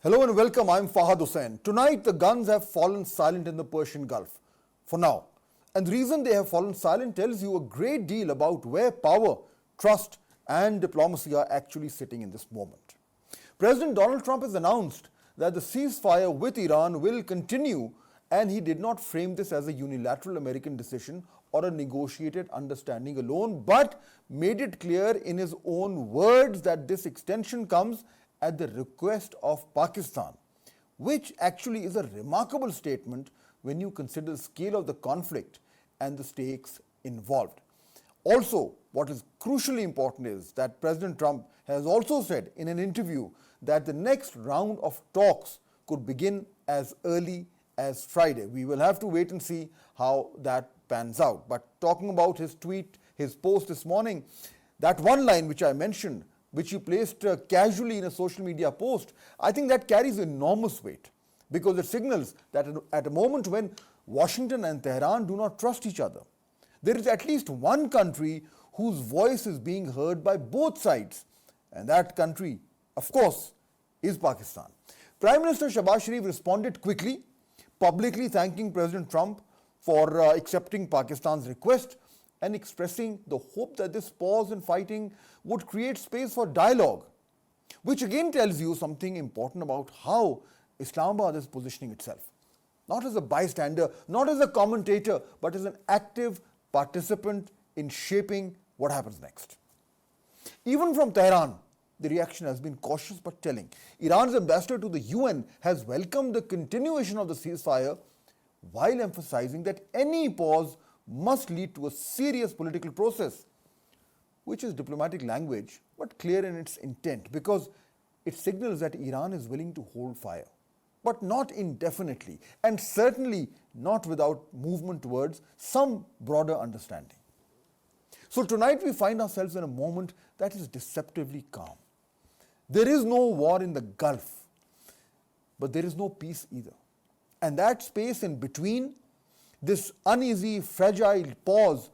Hello and welcome, I'm Fahd Hussain. Tonight the guns have fallen silent in the Persian Gulf, for now. And the reason they have fallen silent tells you a great deal about where power, trust and diplomacy are actually sitting in this moment. President Donald Trump has announced that the ceasefire with Iran will continue, and he did not frame this as a unilateral American decision or a negotiated understanding alone, but made it clear in his own words that this extension comes at the request of Pakistan, which actually is a remarkable statement when you consider the scale of the conflict and the stakes involved. Also, what is crucially important is that President Trump has also said in an interview that the next round of talks could begin as early as Friday. We will have to wait and see how that pans out. But talking about his tweet, his post this morning, that one line which I mentioned, which he placed casually in a social media post, I think that carries enormous weight because it signals that at a moment when Washington and Tehran do not trust each other, there is at least one country whose voice is being heard by both sides, and that country, of course, is Pakistan. Prime Minister Shehbaz Sharif responded quickly, publicly thanking President Trump for accepting Pakistan's request and expressing the hope that this pause in fighting would create space for dialogue, which again tells you something important about how Islamabad is positioning itself. Not as a bystander, not as a commentator, but as an active participant in shaping what happens next. Even from Tehran, the reaction has been cautious but telling. Iran's ambassador to the UN has welcomed the continuation of the ceasefire while emphasizing that any pause must lead to a serious political process, which is diplomatic language but clear in its intent because it signals that Iran is willing to hold fire, but not indefinitely, and certainly not without movement towards some broader understanding. So tonight we find ourselves in a moment that is deceptively calm. There is no war in the Gulf, but there is no peace either. And that space in between, this uneasy, fragile pause,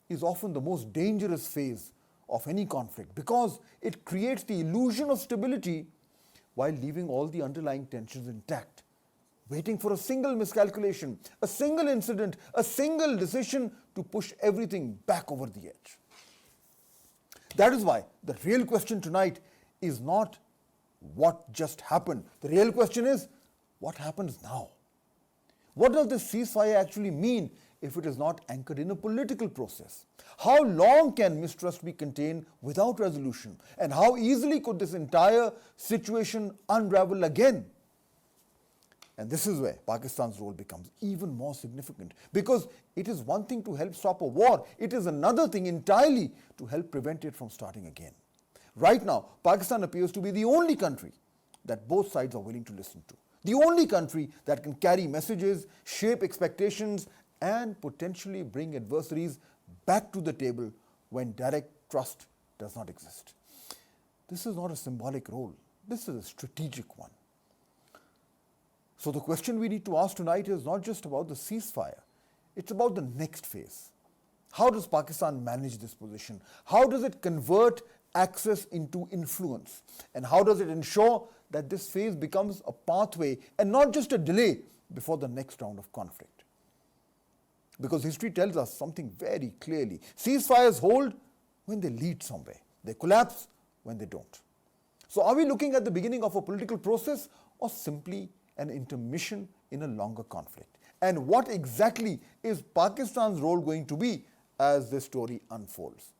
is often the most dangerous phase of any conflict because it creates the illusion of stability while leaving all the underlying tensions intact, waiting for a single miscalculation, a single incident, a single decision to push everything back over the edge. That is why the real question tonight is not what just happened. The real question is what happens now? What does this ceasefire actually mean if it is not anchored in a political process? How long can mistrust be contained without resolution? And how easily could this entire situation unravel again? And this is where Pakistan's role becomes even more significant because it is one thing to help stop a war. It is another thing entirely to help prevent it from starting again. Right now, Pakistan appears to be the only country that both sides are willing to listen to. The only country that can carry messages, shape expectations, and potentially bring adversaries back to the table when direct trust does not exist. This is not a symbolic role. This is a strategic one. So the question we need to ask tonight is not just about the ceasefire. It's about the next phase. How does Pakistan manage this position? How does it convert access into influence? And how does it ensure that this phase becomes a pathway and not just a delay before the next round of conflict? Because history tells us something very clearly. Ceasefires hold when they lead somewhere. They collapse when they don't. So are we looking at the beginning of a political process or simply an intermission in a longer conflict? And what exactly is Pakistan's role going to be as this story unfolds?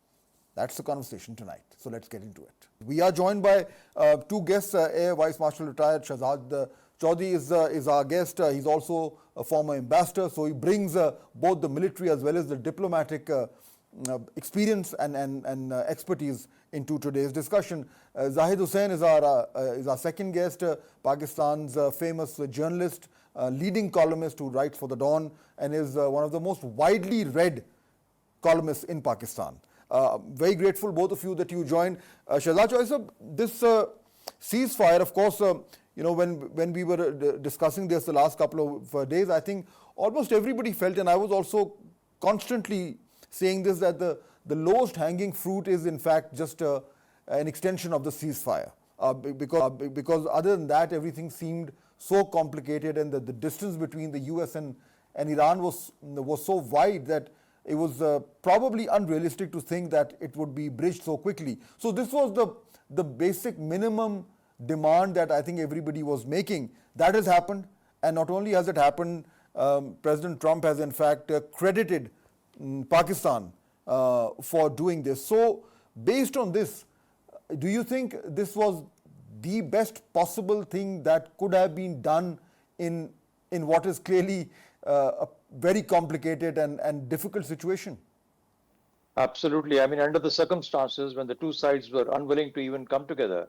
That's the conversation tonight. So let's get into it. We are joined by two guests. Air Vice Marshal Retired Shahzad Chaudhry is our guest. He's also a former ambassador, so he brings both the military as well as the diplomatic experience and expertise into today's discussion. Fahd Hussain is our second guest, Pakistan's famous journalist, leading columnist who writes for The Dawn and is one of the most widely read columnists in Pakistan. Very grateful, both of you, that you joined. Shahzad Chaudhry, this ceasefire, of course, when we were discussing this the last couple of days, I think almost everybody felt, and I was also constantly saying this, that the lowest hanging fruit is in fact just an extension of the ceasefire. because other than that, everything seemed so complicated, and the distance between the US and Iran was so wide that it was probably unrealistic to think that it would be bridged so quickly. So this was the basic minimum demand that I think everybody was making. That has happened, and not only has it happened, President Trump has in fact credited Pakistan for doing this. So based on this, do you think this was the best possible thing that could have been done in what is clearly a very complicated and difficult situation? Absolutely. I mean, under the circumstances when the two sides were unwilling to even come together,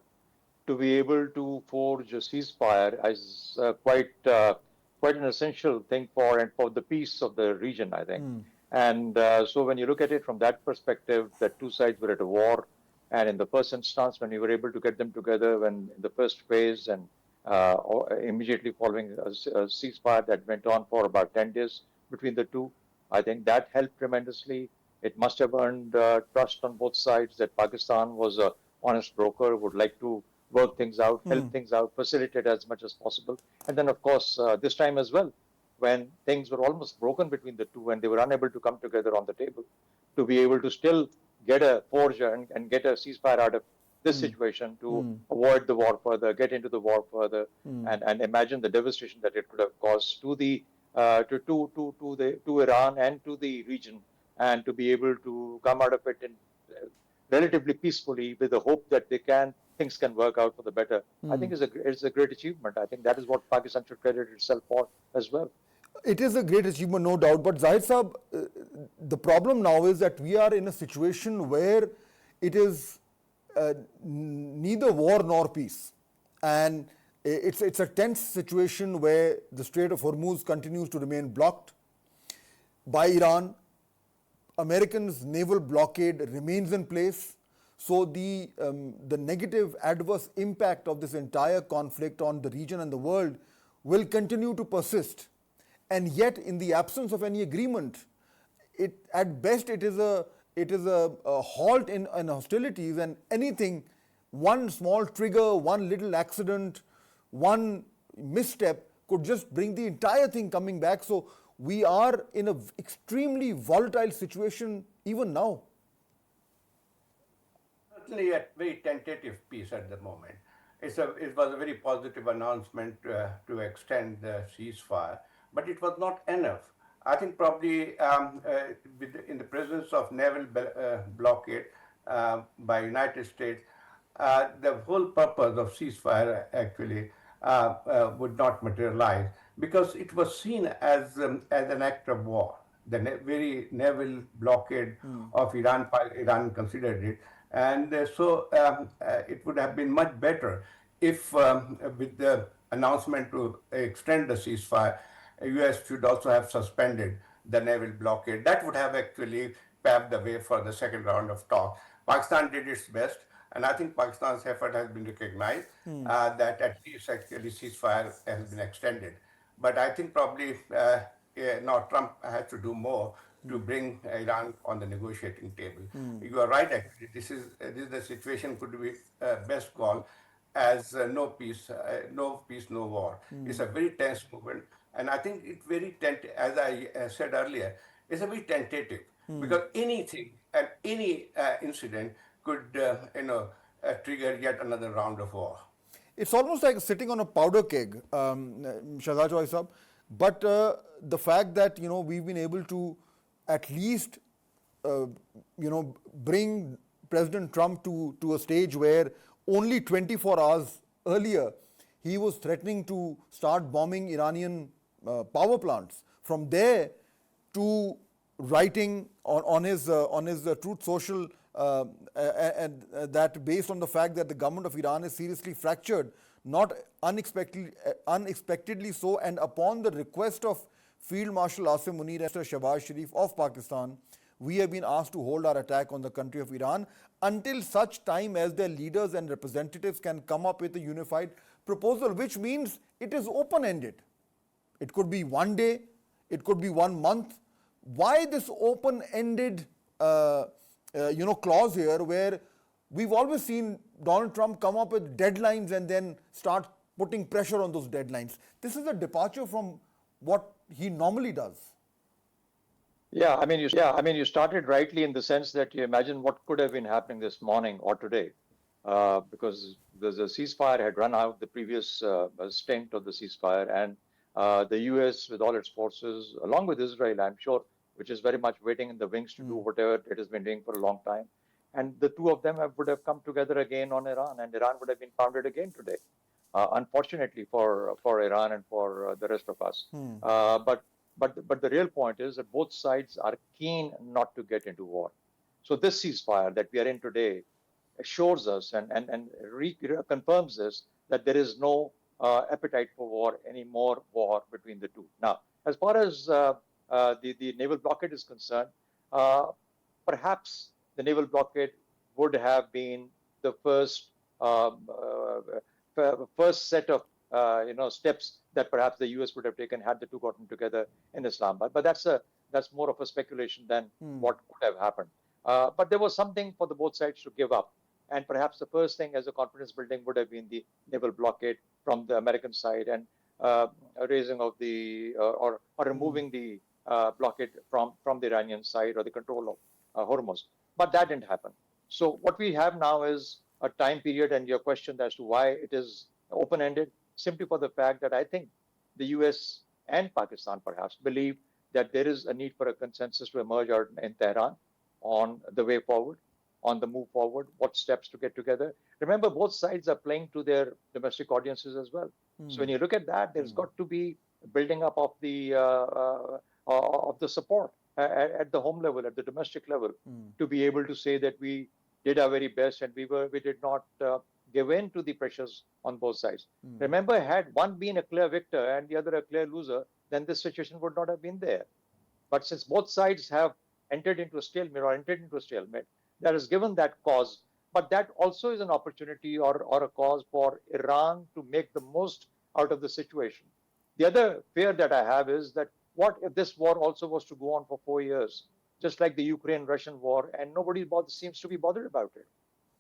to be able to forge a ceasefire is quite an essential thing for the peace of the region, I think. And so when you look at it from that perspective, that two sides were at a war, and in the first instance, when you were able to get them together, when in the first phase and immediately following a ceasefire that went on for about 10 days between the two, I think that helped tremendously. It must have earned trust on both sides that Pakistan was an honest broker, would like to work things out, help things out, facilitate as much as possible. And then, of course, this time as well, when things were almost broken between the two and they were unable to come together on the table, to be able to still get a forge and get a ceasefire out of this situation to avoid the war further, get into the war further, and imagine the devastation that it could have caused to the to Iran and to the region, and to be able to come out of it in relatively peacefully with the hope that things can work out for the better. I think it's a great achievement. I think that is what Pakistan should credit itself for as well. It is a great achievement, no doubt. But Zahid Saab, the problem now is that we are in a situation where it is neither war nor peace. And it's a tense situation where the Strait of Hormuz continues to remain blocked by Iran. Americans' naval blockade remains in place. So the negative adverse impact of this entire conflict on the region and the world will continue to persist. And yet, in the absence of any agreement, at best it is a halt in hostilities, and anything, one small trigger, one little accident, one misstep could just bring the entire thing coming back. So we are in an extremely volatile situation even now. Certainly a very tentative piece at the moment. It was a very positive announcement to extend the ceasefire, but it was not enough. I think probably in the presence of naval blockade by United States, the whole purpose of ceasefire actually would not materialize, because it was seen as an act of war. The very naval blockade of Iran considered it. And so it would have been much better if with the announcement to extend the ceasefire, US should also have suspended the naval blockade. That would have actually paved the way for the second round of talks. Pakistan did its best, and I think Pakistan's effort has been recognized, that at least actually ceasefire has been extended. But I think probably now Trump has to do more to bring Iran on the negotiating table. You are right, actually. This is the situation could be best called as no peace, no war. It's a very tense movement, and I think it's very as I said earlier, it's a very tentative, because anything and any incident could trigger yet another round of war. It's almost like sitting on a powder keg, Shahzad Chauhai Saab. But the fact that we've been able to at least bring President Trump to a stage where only 24 hours earlier he was threatening to start bombing Iranian power plants. From there to writing on his Truth Social and that based on the fact that the government of Iran is seriously fractured, not unexpectedly so, and upon the request of Field Marshal Asim Munir and Shahbaz Sharif of Pakistan, we have been asked to hold our attack on the country of Iran until such time as their leaders and representatives can come up with a unified proposal, which means it is open-ended. It could be one day, it could be 1 month. Why this open-ended clause here, where we've always seen Donald Trump come up with deadlines and then start putting pressure on those deadlines. This is a departure from what he normally does. Yeah, I mean, you started rightly in the sense that you imagine what could have been happening this morning or today, because the ceasefire had run out, the previous stint of the ceasefire, and the U.S. with all its forces, along with Israel, I'm sure, which is very much waiting in the wings to do whatever it has been doing for a long time, and the two of them would have come together again on Iran, and Iran would have been pounded again today. Unfortunately for Iran and for the rest of us. But the real point is that both sides are keen not to get into war. So this ceasefire that we are in today assures us and confirms this, that there is no appetite for war, any more war between the two. Now, as far as the naval blockade is concerned, perhaps the naval blockade would have been the first set of steps that perhaps the U.S. would have taken had the two gotten together in Islamabad. But that's more of a speculation than what could have happened. But there was something for the both sides to give up, and perhaps the first thing as a confidence building would have been the naval blockade from the American side and raising of the or removing the blockade from the Iranian side or the control of Hormuz. But that didn't happen. So what we have now is a time period, and your question as to why it is open-ended, simply for the fact that I think the US and Pakistan perhaps believe that there is a need for a consensus to emerge out in Tehran on the way forward, on the move forward, what steps to get together. Remember, both sides are playing to their domestic audiences as well. So when you look at that, there's got to be building up of the support at the home level, at the domestic level, to be able to say that we did our very best and we did not give in to the pressures on both sides. Remember, had one been a clear victor and the other a clear loser, then this situation would not have been there. But since both sides have entered into a stalemate, that has given that cause. But that also is an opportunity or a cause for Iran to make the most out of the situation. The other fear that I have is that what if this war also was to go on for 4 years, just like the Ukraine-Russian war, and nobody seems to be bothered about it?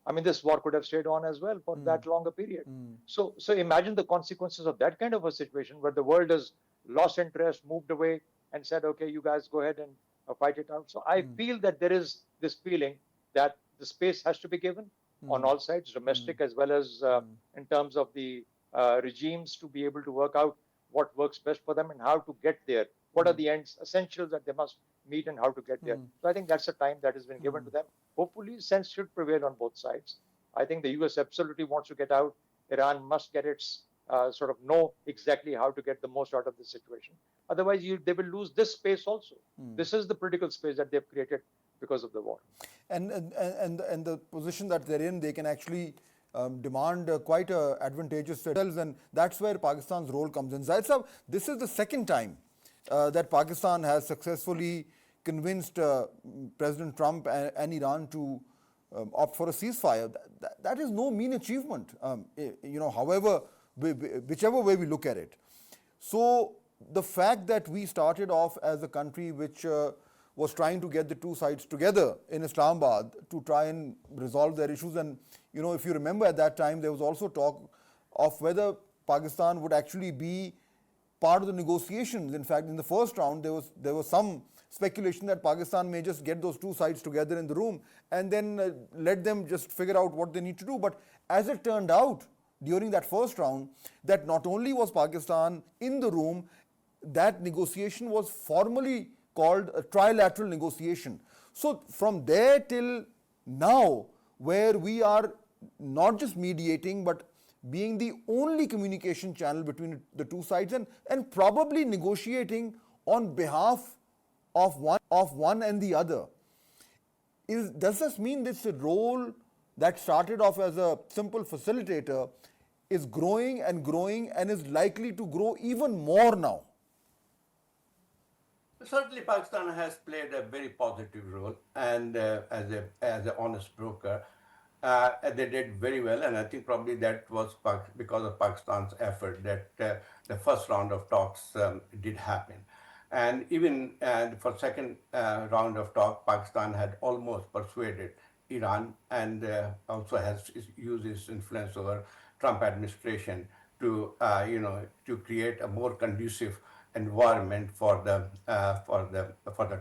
I mean, this war could have stayed on as well for that longer period. So imagine the consequences of that kind of a situation where the world has lost interest, moved away, and said, okay, you guys go ahead and fight it out. So I feel that there is this feeling that the space has to be given on all sides, domestic as well as in terms of the regimes, to be able to work out what works best for them and how to get there. What are the essentials that they must meet and how to get there. So I think that's a time that has been given to them. Hopefully, sense should prevail on both sides. I think the US absolutely wants to get out. Iran must get its sort of know exactly how to get the most out of the situation. Otherwise, they will lose this space also. This is the political space that they've created because of the war. And the position that they're in, they can actually demand quite advantageous settles, and that's where Pakistan's role comes in. Zaid Saab, this is the second time that Pakistan has successfully convinced President Trump and Iran to opt for a ceasefire. That is no mean achievement, however, whichever way we look at it. So the fact that we started off as a country which was trying to get the two sides together in Islamabad to try and resolve their issues, and if you remember at that time there was also talk of whether Pakistan would actually be part of the negotiations. In fact, in the first round, there was some speculation that Pakistan may just get those two sides together in the room and then let them just figure out what they need to do. But as it turned out, during that first round, that not only was Pakistan in the room, that negotiation was formally called a trilateral negotiation. So from there till now, where we are not just mediating, but being the only communication channel between the two sides and probably negotiating on behalf of one and the other. Does this mean this role that started off as a simple facilitator is growing and is likely to grow even more now? Certainly, Pakistan has played a very positive role, and as an honest broker, they did very well, and I think probably that was because of Pakistan's effort that the first round of talks did happen. And even for second round of talk, Pakistan had almost persuaded Iran, and also has used its influence over Trump administration to to create a more conducive environment for the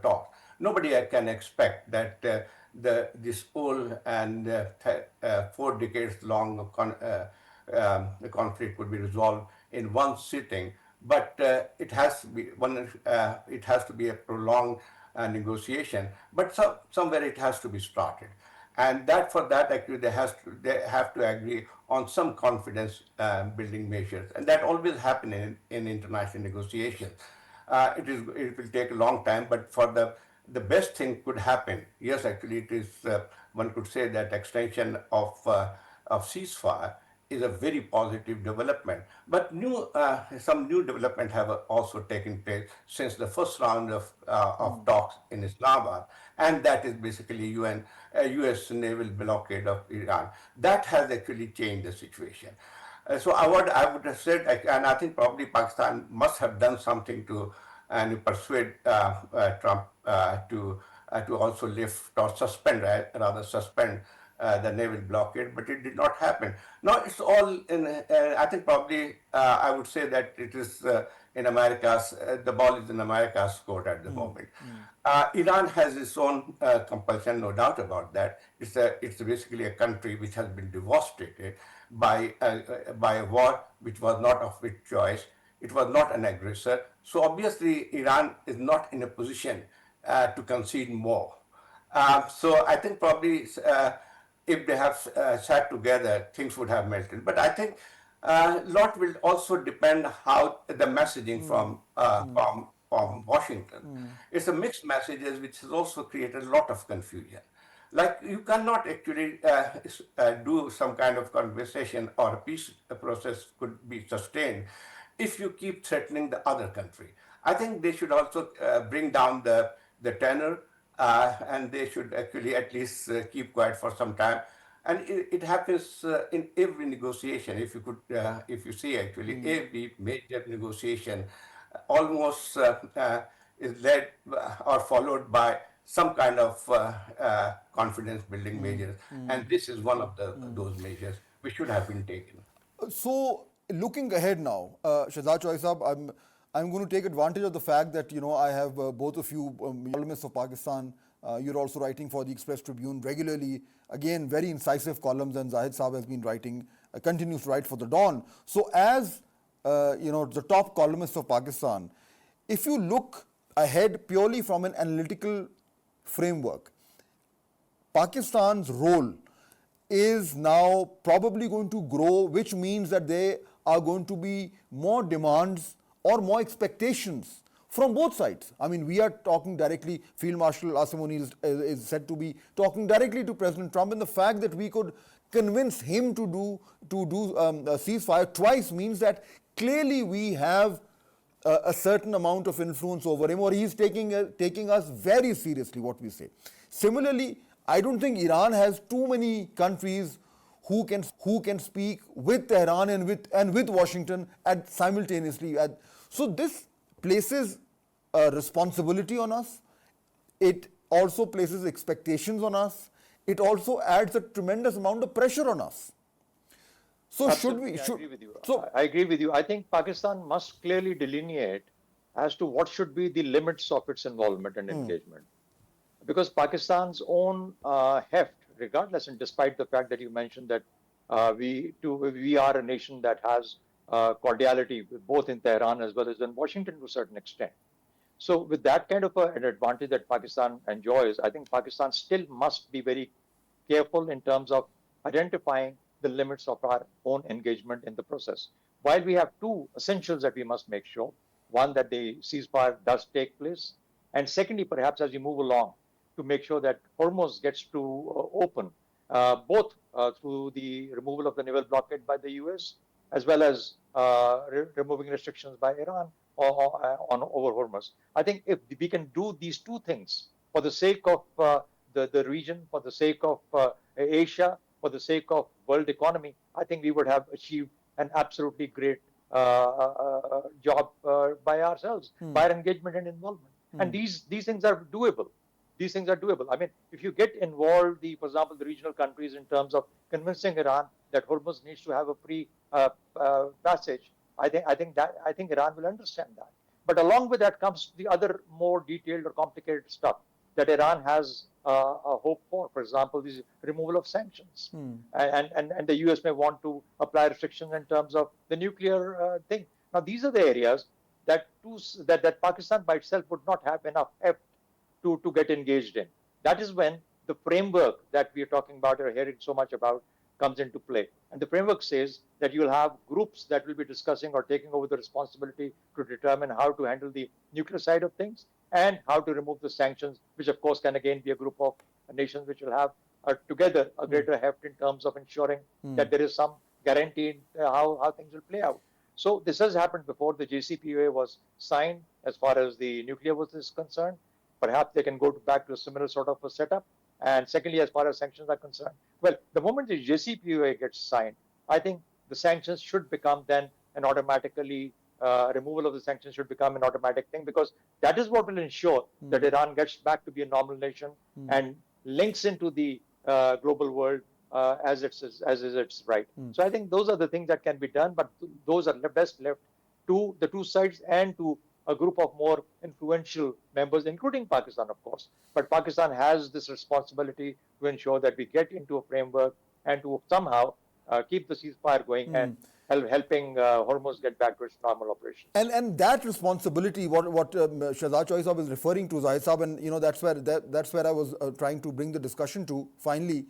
talks. Nobody can expect that this old and 4 decades long the conflict would be resolved in one sitting, but it has to be a prolonged negotiation. But somewhere it has to be started, and that for that actually they have to agree on some confidence building measures, and that always happen in international negotiations. It will take a long time, but for the best thing could happen. Yes, actually, it is. One could say that extension of ceasefire is a very positive development. But some new development have also taken place since the first round of talks in Islamabad, and that is basically U.S. naval blockade of Iran. That has actually changed the situation. So I would have said, and I think probably Pakistan must have done something to and persuade Trump to also lift or suspend, rather suspend the naval blockade, but it did not happen. Now it's all in. I think probably I would say that it is in America's. The ball is in America's court at the moment. Iran has its own compulsion, no doubt about that. It's basically a country which has been devastated by a war which was not of its choice. It was not an aggressor. So obviously, Iran is not in a position to concede more. So I think probably if they have sat together, things would have melted. But I think a lot will also depend how the messaging from Washington. It's a mixed messages which has also created a lot of confusion. Like you cannot actually do some kind of conversation or a peace process could be sustained if you keep threatening the other country. I think they should also bring down the tenor, and they should actually at least keep quiet for some time. And it happens in every negotiation. If you see actually every major negotiation, almost is led or followed by some kind of confidence building measures, and this is one of those measures which should have been taken. So, looking ahead now, Shehzad Choi Saab, I'm going to take advantage of the fact that I have both of you columnists of Pakistan. You're also writing for the Express Tribune regularly. Again, very incisive columns, and Zahid Saab has been writing, continues to write for the Dawn. So, as the top columnist of Pakistan, if you look ahead purely from an analytical framework, Pakistan's role is now probably going to grow, which means that there are going to be more demands or more expectations from both sides. I mean, we are talking directly, Field Marshal Asim Munir is said to be talking directly to President Trump, and the fact that we could convince him to do a ceasefire twice means that clearly we have a certain amount of influence over him, or he's taking us very seriously, what we say. Similarly, I don't think Iran has too many countries who can speak with Tehran and with Washington simultaneously. So this places a responsibility on us. It also places expectations on us. It also adds a tremendous amount of pressure on us. So Absolutely, I agree with you. I agree with you. I think Pakistan must clearly delineate as to what should be the limits of its involvement and engagement. Because Pakistan's own heft, regardless and despite the fact that you mentioned that we are a nation that has cordiality both in Tehran as well as in Washington to a certain extent. So with that kind of an advantage that Pakistan enjoys, I think Pakistan still must be very careful in terms of identifying the limits of our own engagement in the process. While we have two essentials that we must make sure, one, that the ceasefire does take place, and secondly, perhaps as we move along, to make sure that Hormuz gets to open, both through the removal of the naval blockade by the US, as well as removing restrictions by Iran over Hormuz. I think if we can do these two things for the sake of the region, for the sake of Asia, for the sake of world economy, I think we would have achieved an absolutely great job by ourselves, by our engagement and involvement. And these things are doable. these things are doable. I mean, if you get involved, for example, the regional countries in terms of convincing Iran that Hormuz needs to have a free passage, I think Iran will understand that. But along with that comes the other more detailed or complicated stuff that Iran has a hope for. For example, the removal of sanctions, and the US may want to apply restrictions in terms of the nuclear thing. Now, these are the areas that Pakistan by itself would not have enough heft to get engaged in. That is when the framework that we are talking about or hearing so much about comes into play. And the framework says that you'll have groups that will be discussing or taking over the responsibility to determine how to handle the nuclear side of things and how to remove the sanctions, which of course can again be a group of nations which will have together a greater heft in terms of ensuring that there is some guarantee in how things will play out. So this has happened before. The JCPOA was signed as far as the nuclear was concerned. Perhaps they can go back to a similar sort of a setup. And secondly, as far as sanctions are concerned, well, the moment the JCPOA gets signed, I think the sanctions should become then an automatically removal of the sanctions should become an automatic thing, because that is what will ensure that Iran gets back to be a normal nation and links into the global world as is its right. So I think those are the things that can be done, but those are best left to the two sides and to a group of more influential members, including Pakistan, of course. But Pakistan has this responsibility to ensure that we get into a framework and to somehow keep the ceasefire going and helping Hormuz get back to its normal operations. And that responsibility, what Shahzad Choi Saab is referring to, Zahid Saab, and that's where I was trying to bring the discussion to finally.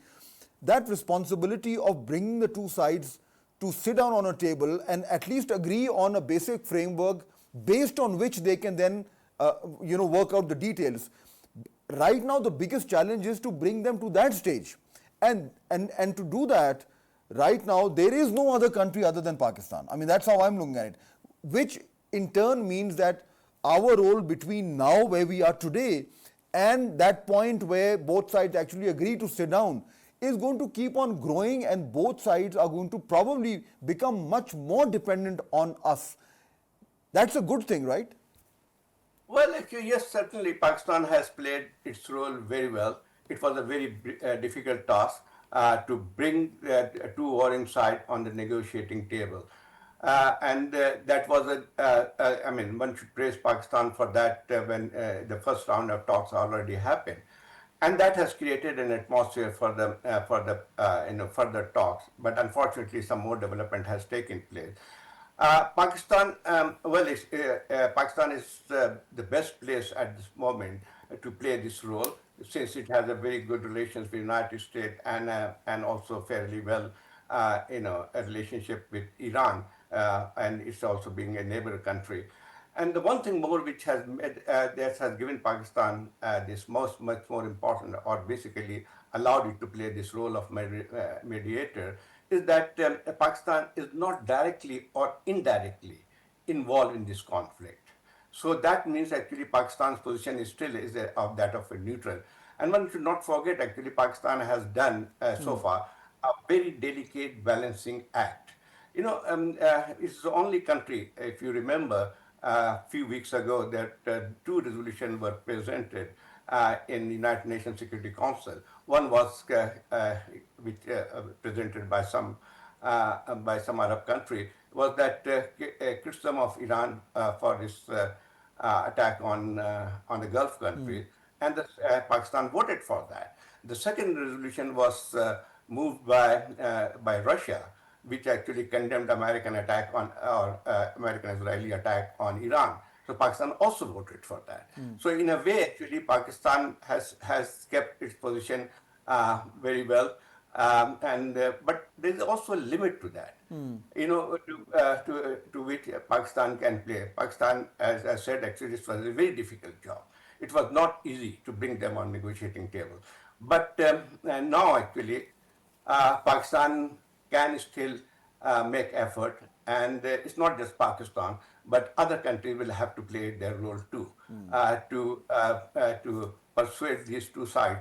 That responsibility of bringing the two sides to sit down on a table and at least agree on a basic framework based on which they can then work out the details. Right now, the biggest challenge is to bring them to that stage, and to do that. Right now, there is no other country other than Pakistan. I mean, that's how I'm looking at it, which in turn means that our role between now, where we are today, and that point where both sides actually agree to sit down is going to keep on growing, and both sides are going to probably become much more dependent on us. That's a good thing, right? Well, actually, yes, certainly Pakistan has played its role very well. It was a very difficult task to bring two warring sides on the negotiating table. And that was I mean, one should praise Pakistan for that when the first round of talks already happened. And that has created an atmosphere for the further talks. But unfortunately, some more development has taken place. Pakistan, Pakistan is the best place at this moment to play this role, since it has a very good relations with the United States and also fairly well, a relationship with Iran, and it's also being a neighbor country. And the one thing more which has that has given Pakistan this much more important, or basically allowed it to play this role of mediator, is that Pakistan is not directly or indirectly involved in this conflict. So that means actually Pakistan's position is still of that of a neutral. And one should not forget, actually, Pakistan has done so far a very delicate balancing act. It's the only country, if you remember, a few weeks ago that two resolutions were presented in the United Nations Security Council. One was presented by some Arab country, was that criticism of Iran for this attack on the Gulf countries, and Pakistan voted for that. The second resolution was moved by Russia, which actually condemned American attack on or American-Israeli attack on Iran. So Pakistan also voted for that. So in a way, actually, Pakistan has kept its position very well, but there is also a limit to that. To which Pakistan can play. Pakistan, as I said, actually, this was a very difficult job. It was not easy to bring them on negotiating table. But now, actually, Pakistan can still make effort, and it's not just Pakistan, but other countries will have to play their role too, to persuade these two sides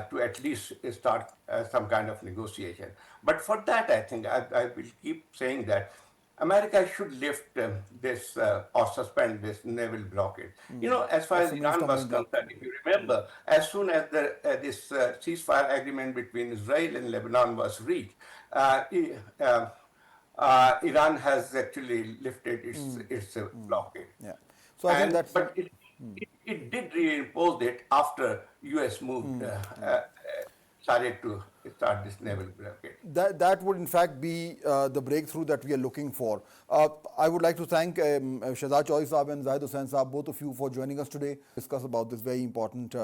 to at least start some kind of negotiation. But for that, I think I will keep saying that America should lift this or suspend this naval blockade. You know, as far as Some news Iran was coming up. concerned, if you remember, as soon as this ceasefire agreement between Israel and Lebanon was reached, Iran has actually lifted its blockade. Yeah. So I think And that's but it did reimpose it after U.S. started to start this naval blockade. that would in fact be the breakthrough that we are looking for. I would like to thank Shehzad Chaudhry Saab and Zahid Hussain Saab, both of you, for joining us today, discuss about this very important